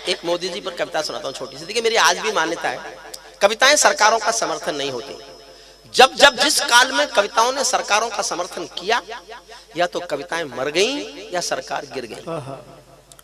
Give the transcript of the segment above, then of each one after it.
एक मोदी जी पर कविता सुनाता हूँ छोटी सी। देखिए मेरी आज भी मान्यता है, कविताएं सरकारों का समर्थन नहीं होती। जब जब जिस काल में कविताओं ने सरकारों का समर्थन किया, या तो कविताएं मर गईं या सरकार गिर गई।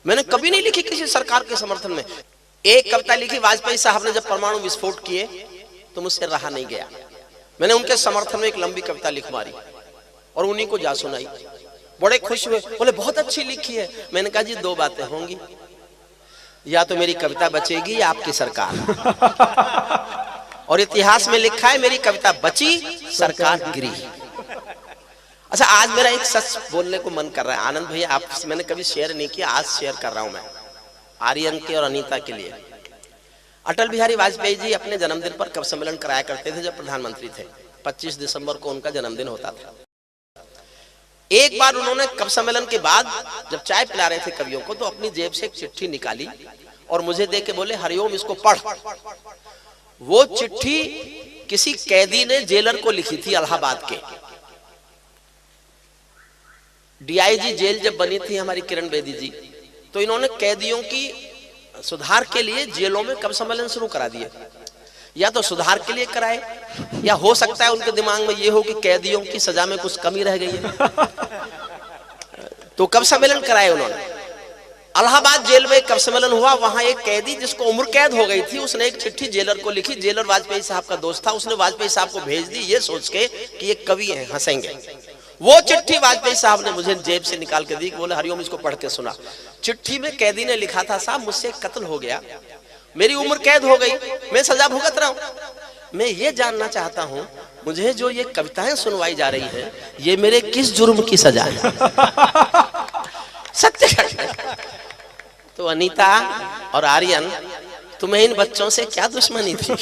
मैंने कभी नहीं लिखी किसी सरकार के समर्थन में। एक कविता लिखी वाजपेयी साहब ने जब परमाणु विस्फोट किए तो मुझसे रहा नहीं गया, मैंने उनके समर्थन में एक लंबी कविता लिख मारी और उन्हीं को जा सुनाई। बड़े खुश हुए, बोले बहुत अच्छी लिखी है। मैंने कहा जी दो बातें होंगी, या तो मेरी कविता बचेगी या आपकी सरकार। और इतिहास में लिखा है मेरी कविता बची, सरकार गिरी। अच्छा, आज मेरा एक सच बोलने को मन कर रहा है आनंद भैया, आपसे मैंने कभी शेयर नहीं किया, आज शेयर कर रहा हूं मैं आर्यन के और अनीता के लिए। अटल बिहारी वाजपेयी जी अपने जन्मदिन पर कवि सम्मेलन कराया करते थे जब प्रधानमंत्री थे। 25 दिसंबर को उनका जन्मदिन होता था। एक बार उन्होंने कवि सम्मेलन के बाद जब चाय पिला रहे थे कवियों को, तो अपनी जेब से एक चिट्ठी निकाली और मुझे दे के बोले हरिओम इसको पढ़। वो चिट्ठी किसी कैदी ने जेलर को लिखी थी इलाहाबाद के। डीआईजी जेल जब बनी थी हमारी किरण बेदी जी, तो इन्होंने कैदियों की सुधार के लिए जेलों में कवि सम्मेलन शुरू करा दिए। या तो सुधार के लिए कराए, या हो सकता है उनके दिमाग में ये हो कि कैदियों की सजा में कुछ कमी रह गई है, तो कवि सम्मेलन कराए उन्होंने। इलाहाबाद जेल में कवि सम्मेलन हुआ। वहां एक कैदी जिसको उम्र कैद हो गई थी, उसने एक चिट्ठी जेलर को लिखी। जेलर वाजपेयी साहब का दोस्त था, उसने वाजपेयी साहब को भेज दी ये सोच के कि ये कवि हैं, हंसेंगे। वो चिट्ठी वाजपेयी साहब ने मुझे जेब से निकाल के दी, बोले हरिओम इसको पढ़ के सुना। चिट्ठी में कैदी ने लिखा था, साहब मुझसे कत्ल हो गया, मेरी उम्र कैद हो गई, मैं सजा भुगत रहा हूं। मैं ये जानना चाहता हूं मुझे जो ये कविताएं सुनवाई जा रही है ये मेरे किस जुर्म की सजा है। सत्य घटना। तो अनीता और आर्यन, तुम्हें इन बच्चों से क्या दुश्मनी थी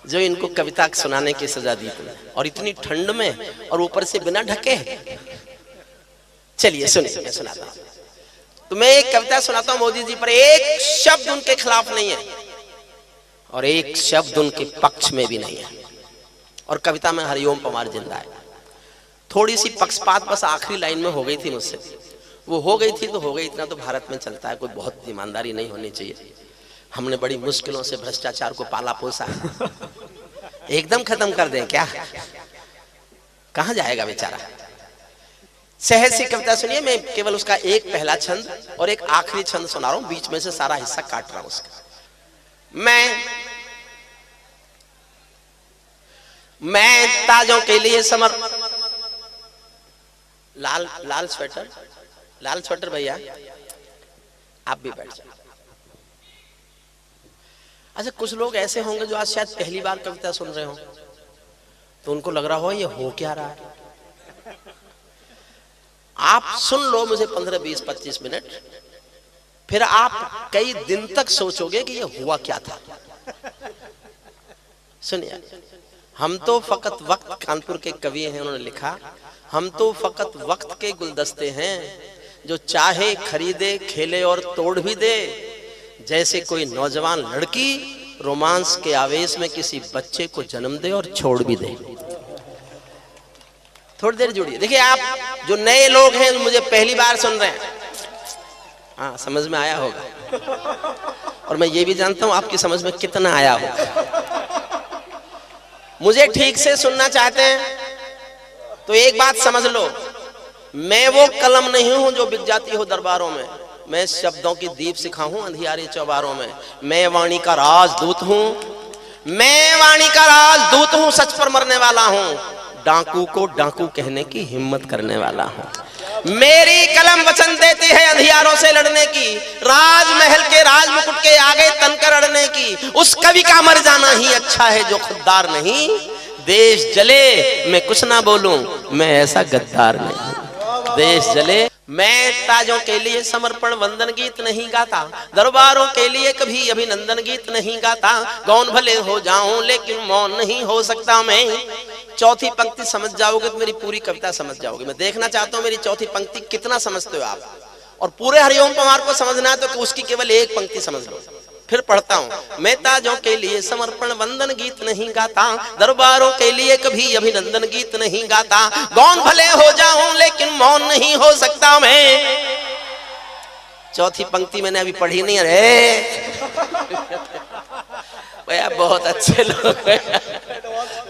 जो इनको कविता सुनाने की सजा दी तुमने, और इतनी ठंड में, और ऊपर से बिना ढके। चलिए सुनिए, मैं सुनाता हूं। तो मैं एक कविता सुनाता हूं मोदी जी पर। एक शब्द उनके खिलाफ नहीं है और एक शब्द उनके पक्ष में भी नहीं है, और कविता में हरिओम पवार जिंदा है। थोड़ी सी पक्षपात बस आखिरी लाइन में हो गई थी मुझसे, वो हो गई थी तो हो गई, इतना तो भारत में चलता है, कोई बहुत ईमानदारी नहीं होनी चाहिए। हमने बड़ी मुश्किलों से भ्रष्टाचार को पाला पोसा, एकदम खत्म कर दें क्या? कहां जाएगा बेचारा। सहज सी कविता सुनिए, मैं केवल उसका एक पहला छंद और एक आखिरी छंद सुना रहा हूं, बीच में से सारा हिस्सा काट रहा हूं उसका। मैं ताजों के लिए समर, लाल स्वेटर भैया आप भी बैठ जाओ। अच्छा, कुछ लोग ऐसे होंगे जो आज शायद पहली बार कविता सुन रहे हो, तो उनको लग रहा हो ये हो क्या रहा है। आप सुन लो मुझे 15, 20, 25 मिनट, फिर आप कई दिन तक सोचोगे कि ये हुआ क्या था। सुनिए, हम तो फकत वक्त, कानपुर के कवि हैं, उन्होंने लिखा, हम तो फकत वक्त के गुलदस्ते हैं, जो चाहे खरीदे, खेले और तोड़ भी दे। जैसे कोई नौजवान लड़की रोमांस के आवेश में किसी बच्चे को जन्म दे और छोड़ भी दे। थोड़ी देर जुड़िए। देखिए, आप जो नए लोग हैं मुझे पहली बार सुन रहे हैं, हाँ समझ में आया होगा, और मैं ये भी जानता हूं आपकी समझ में कितना आया होगा। मुझे ठीक से सुनना चाहते हैं तो एक बात समझ लो, मैं वो कलम नहीं हूं जो बिक जाती हो दरबारों में। मैं शब्दों की दीप शिखा हूं अंधियारे चौबारों में। मैं वाणी का राजदूत हूं, मैं वाणी का राजदूत हूं, सच पर मरने वाला हूं, डाकू को डाकू कहने की हिम्मत करने वाला हूं। मेरी कलम वचन देती है अंधियारों से लड़ने की, राजमहल के राजमुकुट के आगे तनकर अड़ने की। उस कवि का मर जाना ही अच्छा है जो खुददार नहीं। देश जले मैं कुछ ना बोलूं, मैं ऐसा गद्दार नहीं। देश जले मैं ताजों के लिए समर्पण वंदन गीत नहीं गाता, दरबारों के लिए कभी अभिनंदन गीत नहीं गाता। गौन भले हो जाऊं लेकिन मौन नहीं हो सकता मैं। चौथी पंक्ति समझ जाओगे तो मेरी पूरी कविता समझ जाओगे। मैं देखना चाहता हूं मेरी चौथी पंक्ति कितना समझते हो आप, और पूरे हरिओम पवार को समझना है तो उसकी केवल एक पंक्ति समझ लो। फिर पढ़ता हूं, मैं ताजों के लिए समर्पण वंदन गीत नहीं गाता, दरबारों के लिए कभी अभिनंदन गीत नहीं गाता। गौन भले हो जाऊं लेकिन मौन नहीं हो सकता मैं। चौथी पंक्ति मैंने अभी पढ़ी नहीं है। भैया बहुत अच्छे लोग,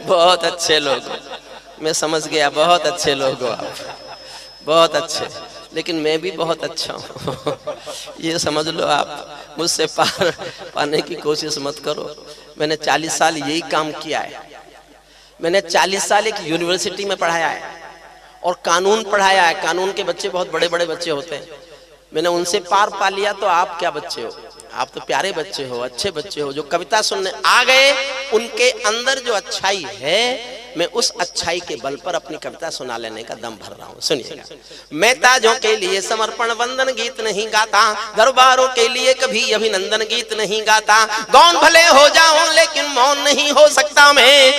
बहुत अच्छे लोग, मैं समझ गया, बहुत अच्छे लोग हो आप, बहुत अच्छे, लेकिन मैं भी बहुत अच्छा हूँ। ये समझ लो आप, मुझसे पार पाने की कोशिश मत करो। मैंने 40 साल यही काम किया है। मैंने 40 साल एक यूनिवर्सिटी में पढ़ाया है और कानून पढ़ाया है। कानून के बच्चे बहुत बड़े बड़े बच्चे होते हैं, मैंने उनसे पार पा लिया। तो आप क्या बच्चे हो, आप तो प्यारे बच्चे हो, अच्छे बच्चे हो, जो कविता सुनने आ गए। उनके अंदर जो अच्छाई है, मैं उस अच्छाई के बल पर अपनी कविता सुना लेने का दम भर रहा हूँ। सुनिएगा, मैं ताजों के लिए समर्पण वंदन गीत नहीं गाता, दरबारों के लिए कभी अभिनंदन गीत नहीं गाता। गौन भले हो जाऊं लेकिन मौन नहीं हो सकता मैं,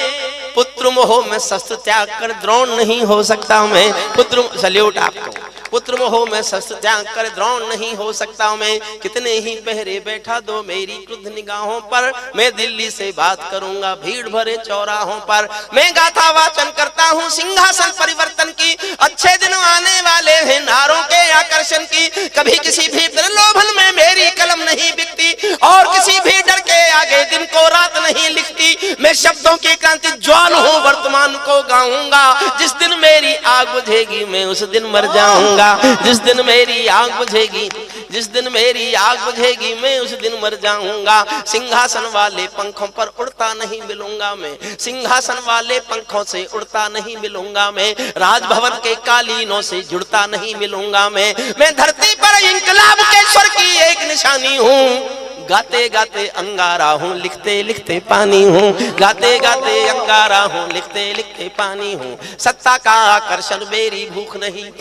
पुत्र मोह में शस्त्र त्याग कर द्रोण नहीं हो सकता मैं। पुत्र, सल्यूट आपको। पुत्र मोह में शस्त्र त्याग कर द्रोण नहीं हो सकता मैं। कितने ही पहरे बैठा दो मेरी क्रुद्ध निगाहों पर, मैं दिल्ली से बात करूंगा भीड़ भरे चौराहों पर। मैं गाथा वाचन करता हूँ सिंहासन परिवर्तन की, अच्छे दिन आने वाले हैं नारों के आकर्षण की। कभी किसी भी प्रलोभन में मेरी कलम नहीं बिकती, और किसी भी डर के आगे दिन को रात नहीं लिखती। मैं शब्दों की क्रांति ज्वाल हूँ, वर्तमान को गाऊंगा। जिस दिन मेरी आग बुझेगी मैं उस दिन मर जाऊंगा। जिस दिन मेरी आग बुझेगी, जिस दिन मेरी आग बुझेगी मैं उस दिन मर जाऊंगा। सिंहासन वाले पंखों पर उड़ता नहीं मिलूंगा मैं, सिंहासन वाले पंखों से उड़ता नहीं मिलूंगा मैं। राजभवन के कालीनों से जुड़ता नहीं मिलूंगा मैं धरती पर इंकलाब के स्वर की एक निशानी हूँ। गाते गाते अंगारा हूँ, लिखते लिखते पानी हूँ। गाते गाते अंगारा हूँ, लिखते लिखते पानी हूँ। सत्ता का आकर्षण मेरी भूख नहीं,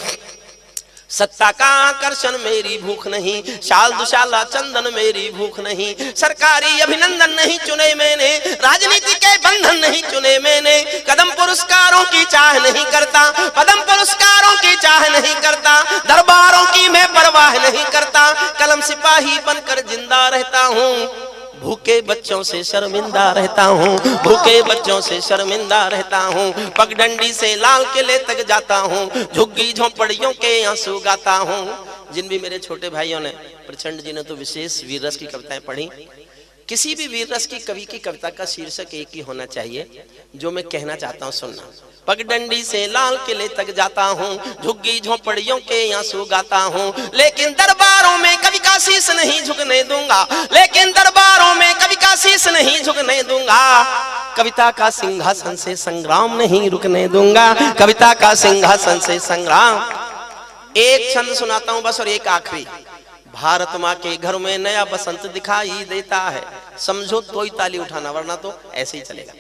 सत्ता का आकर्षण मेरी भूख नहीं। शाल दुशाला चंदन मेरी भूख नहीं। सरकारी अभिनंदन नहीं चुने मैंने, राजनीति के बंधन नहीं चुने मैंने। कदम पुरस्कारों की चाह नहीं करता, पदम पुरस्कारों की चाह नहीं करता। दरबारों की मैं परवाह नहीं करता, कलम सिपाही बनकर जिंदा रहता हूँ। भूखे बच्चों से शर्मिंदा रहता हूँ, भूखे बच्चों से शर्मिंदा रहता हूँ। पगडंडी से लाल किले तक जाता हूँ, झुग्गी झोंपड़ियों के आंसू गाता हूँ। जिन भी मेरे छोटे भाइयों ने, प्रचंड जी ने तो विशेष वीर रस की कविताएं पढ़ी। किसी भी वीर रस की कवि की कविता का शीर्षक एक ही होना चाहिए, जो मैं कहना चाहता हूँ सुनना। पगडंडी से लाल किले तक जाता हूँ, झुग्गी झोंपड़ियों के आंसू गाता हूँ। लेकिन दरबारों में कवि का शीश नहीं झुकने दूंगा, लेकिन दरबारों में कवि का शीश नहीं झुकने दूंगा। कविता का सिंहासन से संग्राम नहीं रुकने दूंगा, कविता का सिंहासन से संग्राम। एक छंद सुनाता हूँ बस, और एक आखिरी। भारत माँ के घर में नया बसंत दिखाई देता है, समझो तो ही ताली उठाना, वरना तो ऐसे ही चलेगा।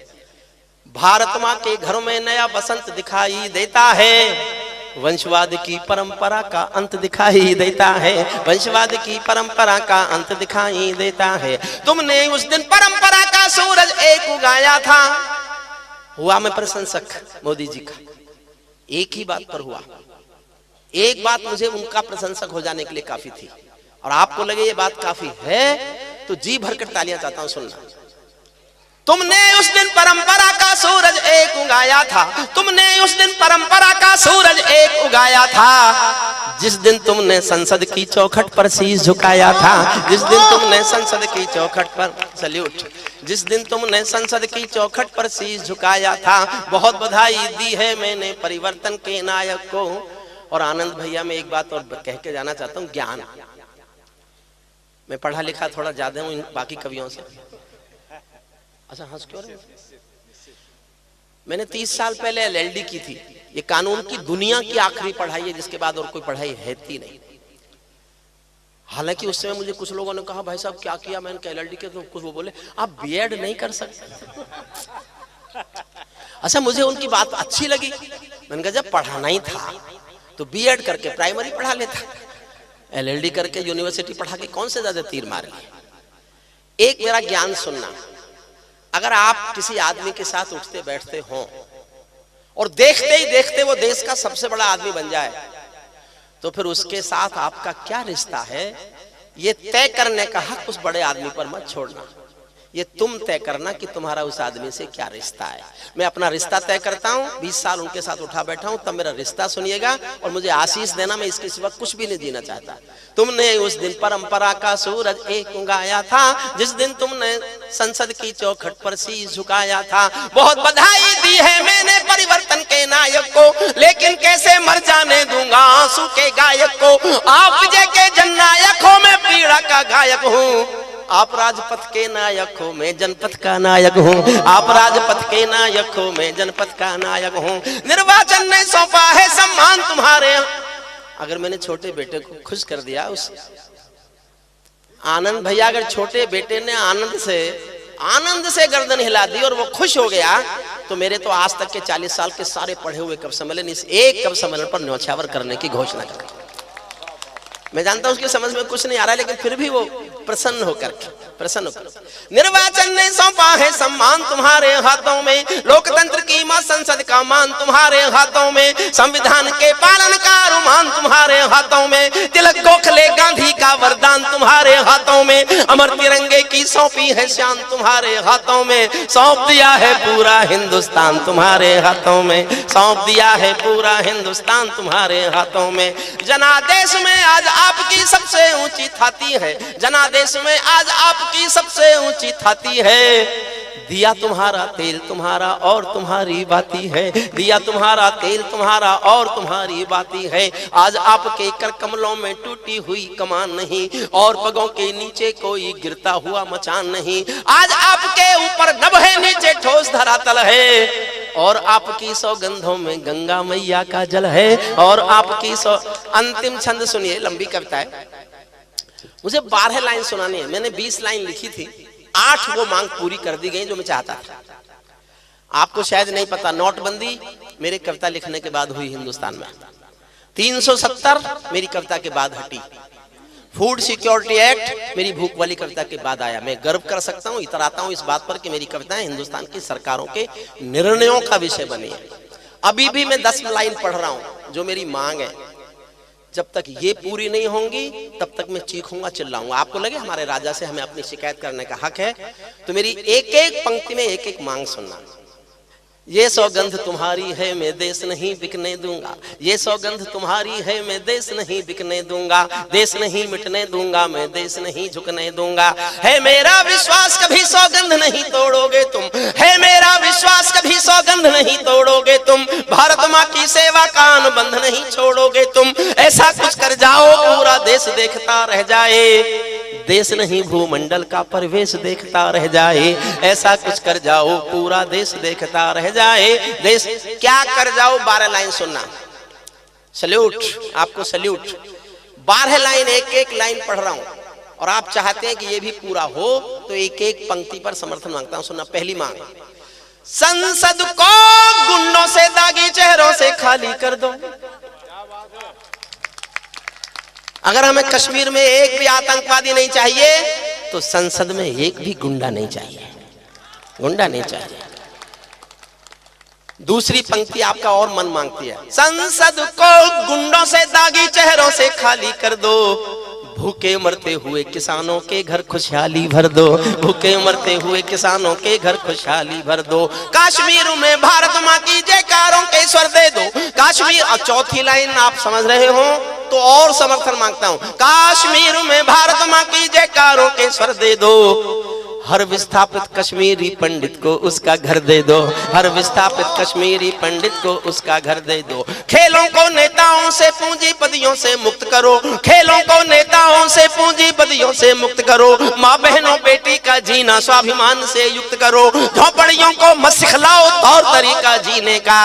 भारत माँ के घर में नया बसंत दिखाई देता है, वंशवाद की परंपरा का अंत दिखाई देता है, वंशवाद की परंपरा का अंत दिखाई देता है। तुमने उस दिन परंपरा का सूरज एक उगाया था। हुआ मैं प्रशंसक मोदी जी का, एक ही बात पर हुआ। एक बात मुझे उनका प्रशंसक हो जाने के लिए काफी थी, और आपको लगे ये बात काफी है तो जी भरकर तालियां चाहता हूं सुनना। तुमने उस दिन परंपरा का सूरज एक उगाया था, तुमने उस दिन परंपरा का सूरज एक उगाया था। जिस दिन तुमने संसद की चौखट पर शीश झुकाया था, जिस दिन तुमने संसद की चौखट पर, सल्यूट, जिस दिन तुमने संसद की चौखट पर शीश झुकाया था। बहुत बधाई दी है मैंने परिवर्तन के नायक को। और आनंद भैया मैं एक बात और कह के जाना चाहता हूँ, ज्ञान, मैं पढ़ा लिखा थोड़ा ज्यादा हूँ बाकी कवियों से। अच्छा हंस क्यों रहे? मैंने 30 साल पहले LLD की थी। ये कानून की दुनिया की आखिरी पढ़ाई है, जिसके बाद और कोई पढ़ाई है ही नहीं। हालांकि उस समय मुझे कुछ लोगों ने कहा भाई साहब क्या किया, मैंने कहा LLD के, तो कुछ वो बोले आप B.Ed नहीं कर सकते। अच्छा मुझे उनकी बात अच्छी लगी, मैंने कहा जब पढ़ाना ही था तो B.Ed करके प्राइमरी पढ़ा लेता, LLD करके यूनिवर्सिटी पढ़ा के कौन से ज्यादा तीर मार लिए। एक मेरा ज्ञान सुनना, अगर आप किसी आदमी के साथ उठते बैठते हो और देखते ही देखते वो देश का सबसे बड़ा आदमी बन जाए, तो फिर उसके साथ आपका क्या रिश्ता है ये तय करने का हक उस बड़े आदमी पर मत छोड़ना। ये तुम तय करना कि तुम्हारा उस आदमी से क्या रिश्ता है। मैं अपना रिश्ता तय करता हूँ, 20 साल उनके साथ उठा बैठा हूँ, तब मेरा रिश्ता सुनिएगा और मुझे आशीष देना, मैं इसके सिवा कुछ भी नहीं जीना चाहता। तुमने उस दिन परंपरा का सूरज एक उगाया था, जिस दिन तुमने संसद की चौखट पर शीश झुकाया था। बहुत बधाई दी है मैंने परिवर्तन के नायक को, लेकिन कैसे मर जाने दूंगा आंसू के गायक को। आप विजय के जननायक हो, मैं पीड़ा का गायक हूँ। आप राजपथ के नायक हो, मैं जनपथ का नायक हूँ। आप राजपथ के नायक हो, मैं जनपथ का नायक हूँ। निर्वाचन ने सौंपा है सम्मान तुम्हारे। अगर मैंने छोटे बेटे को खुश कर दिया, उस आनंद भैया, अगर छोटे बेटे ने आनंद से गर्दन हिला दी और वो खुश हो गया, तो मेरे तो आज तक के 40 साल के सारे पढ़े हुए कवि सम्मेलन इस एक कवि सम्मेलन पर न्यौछावर करने की घोषणा कर। मैं जानता हूं उसके समझ में कुछ नहीं आ रहा, लेकिन फिर भी वो प्रसन्न होकर निर्वाचन ने सौंपा है सम्मान तुम्हारे हाथों में, लोकतंत्र की मां संसद का मान तुम्हारे हाथों में, संविधान के पालन का रुमान तुम्हारे हाथों में, तिलक गोखले गांधी का वरदान तुम्हारे हाथों में, अमर तिरंगे की सौंपी है शान तुम्हारे हाथों में, सौंप दिया है पूरा हिंदुस्तान तुम्हारे हाथों में, सौंप दिया है पूरा हिंदुस्तान तुम्हारे हाथों में। जनादेश में आज आपकी सबसे ऊंची थाती है, जनादेश में आज आपकी सबसे ऊंची थाती है। दिया तुम्हारा तेल तुम्हारा और तुम्हारी बाती है, दिया तुम्हारा तेल तुम्हारा और तुम्हारी बाती है। आज आपके कर कमलों में टूटी हुई कमान नहीं, और पगों के नीचे कोई गिरता हुआ मचान नहीं। आज आपके ऊपर नभ है, नीचे ठोस धरातल है, और आपकी सौगंधों में गंगा मैया का जल है, और आपकी अंतिम छंद सुनिए, लंबी कविता है, मुझे 12 लाइन सुनानी है। मैंने 20 लाइन लिखी थी, 8 वो मांग पूरी कर दी गई जो मैं चाहता था। आपको शायद नहीं पता, नोटबंदी मेरे कविता लिखने के बाद हुई हिंदुस्तान में, 370 मेरी कविता के बाद हटी, फूड सिक्योरिटी एक्ट मेरी भूख वाली कविता के बाद आया। मैं गर्व कर सकता हूं, इतराता हूं इस बात पर कि मेरी कविताएं हिंदुस्तान की सरकारों के निर्णयों का विषय बनी है। अभी भी मैं 10 लाइन पढ़ रहा हूं जो मेरी मांग है, जब तक ये पूरी नहीं होंगी तब तक मैं चीखूंगा चिल्लाऊंगा। आपको लगे हमारे राजा से हमें अपनी शिकायत करने का हक है, तो मेरी एक एक पंक्ति में एक एक मांग सुनना। ये सौगंध तुम्हारी है मैं देश नहीं बिकने दूंगा, ये सौगंध तुम्हारी है मैं देश नहीं बिकने दूंगा, देश नहीं मिटने दूंगा मैं देश नहीं झुकने दूंगा। है मेरा विश्वास कभी सौगंध नहीं तोड़ोगे तुम, है मेरा विश्वास कभी सौगंध नहीं तोड़ोगे तुम, भारत माँ की सेवा का अनुबंध नहीं छोड़ोगे तुम। ऐसा कुछ कर जाओ पूरा देश देखता रह जाए, देश नहीं भूमंडल का परिवेश देखता रह जाए। ऐसा कुछ कर जाओ पूरा देश देखता रह जाए, देश क्या कर जाओ। 12 लाइन सुनना, सल्यूट आपको, सल्यूट। 12 लाइन एक एक लाइन पढ़ रहा हूं, और आप चाहते हैं कि ये भी पूरा हो, तो एक एक पंक्ति पर समर्थन मांगता हूं। सुनना, पहली मांग, संसद को गुंडों से दागी चेहरों से खाली कर दो। अगर हमें कश्मीर में एक भी आतंकवादी नहीं चाहिए, तो संसद में एक भी गुंडा नहीं चाहिए, गुंडा नहीं चाहिए। दूसरी पंक्ति आपका और मन मांगती है, संसद को गुंडों से दागी चेहरों से खाली कर दो, भूखे मरते हुए किसानों के घर खुशहाली भर दो, भूखे मरते हुए किसानों के घर खुशहाली भर दो। कश्मीर में भारत माँ की जयकारों के स्वर दे दो, कश्मीर। और चौथी लाइन आप समझ रहे हो तो और समर्थन मांगता हूं, कश्मीर में भारत माँ की जयकारों के स्वर दे दो, हर विस्थापित कश्मीरी पंडित को उसका घर दे दो, हर विस्थापित कश्मीरी पंडित को उसका घर दे दो। खेलों को नेताओं से पूंजीपतियों से मुक्त करो, खेलों को नेताओं से पूंजीपतियों से मुक्त करो, माँ बहनों बेटी का जीना स्वाभिमान से युक्त करो, झोपड़ियों को मत सिखलाओ तौर तरीका जीने का,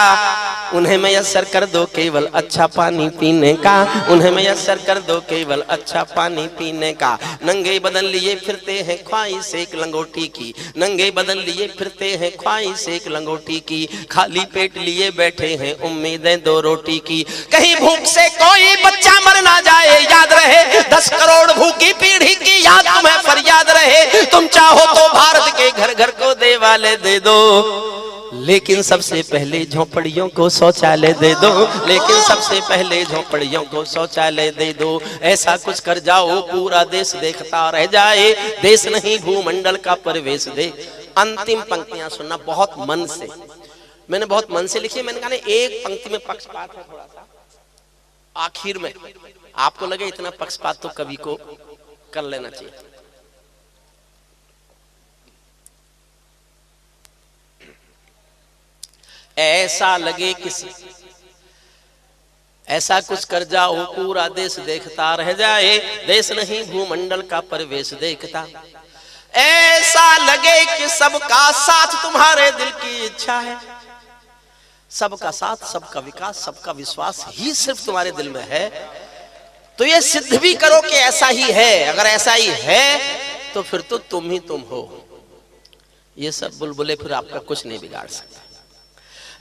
उन्हें मयस्सर कर दो केवल अच्छा पानी पीने का, उन्हें मयस्सर कर दो केवल अच्छा पानी पीने का। नंगे बदन लिए फिरते हैं ख्वाहिश एक लंगोटी की, नंगे बदन लिए फिरते हैं ख्वाहिश एक लंगोटी की, खाली पेट लिए बैठे हैं उम्मीदें 2 रोटी की। कहीं भूख से कोई बच्चा मर ना जाए, याद रहे 10 करोड़ भूखी पीढ़ी की याद तुम्हें फरियाद रहे। तुम चाहो तो भारत के घर घर को दे वाले दे दो, लेकिन सबसे पहले झोपड़ियों को शौचालय दे दो, लेकिन सबसे पहले झोपड़ियों को शौचालय दे दो। ऐसा कुछ कर जाओ पूरा देश देखता रह जाए, देश नहीं भूमंडल का परिवेश दे। अंतिम पंक्तियां सुनना बहुत मन से, मैंने बहुत मन से लिखी। मैंने कहा एक पंक्ति में पक्षपात है थोड़ा सा, आखिर में आपको लगे इतना पक्षपात तो कवि को कर लेना चाहिए। ऐसा लगे किसी, ऐसा कुछ कर जाओ पूरा देश देखता रह जाए, देश नहीं भूमंडल का परिवेश देखता। ऐसा लगे कि सबका साथ तुम्हारे दिल की इच्छा है, सबका साथ, सबका विकास, सबका विश्वास ही सिर्फ तुम्हारे दिल में है। तो ये सिद्ध भी करो कि ऐसा ही है। अगर ऐसा ही है तो फिर तो तुम ही तुम हो। ये सब बुलबुले फिर आपका कुछ नहीं बिगाड़ सकते।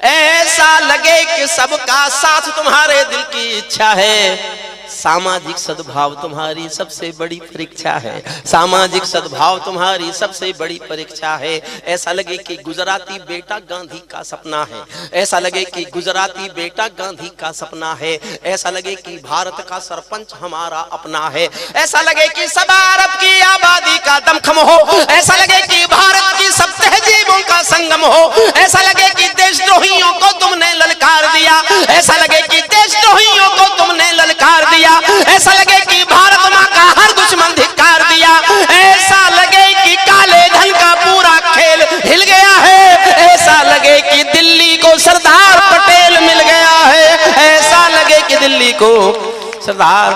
ऐसा लगे कि सबका साथ तुम्हारे दिल की इच्छा है, सामाजिक सद्भाव तुम्हारी सबसे बड़ी परीक्षा है, सामाजिक सद्भाव तुम्हारी सबसे बड़ी परीक्षा है। ऐसा लगे कि गुजराती बेटा गांधी का सपना है, ऐसा लगे कि गुजराती बेटा गांधी का सपना है, ऐसा लगे कि भारत का सरपंच हमारा अपना है, ऐसा लगे कि सब अरब की आबादी का दमखम हो, ऐसा लगे कि भारत की सब तहजीबों का संगम हो, ऐसा लगे कि देशद्रोहियों को तुमने ललकार दिया, ऐसा लगे कि देशद्रोहियों को तुमने ललकार दिया, ऐसा लगे कि भारत मां का हर दुश्मन धिक्कार दिया, ऐसा लगे कि काले धन का पूरा खेल हिल गया है, ऐसा लगे कि दिल्ली को सरदार पटेल मिल गया है, ऐसा लगे कि दिल्ली को सरदार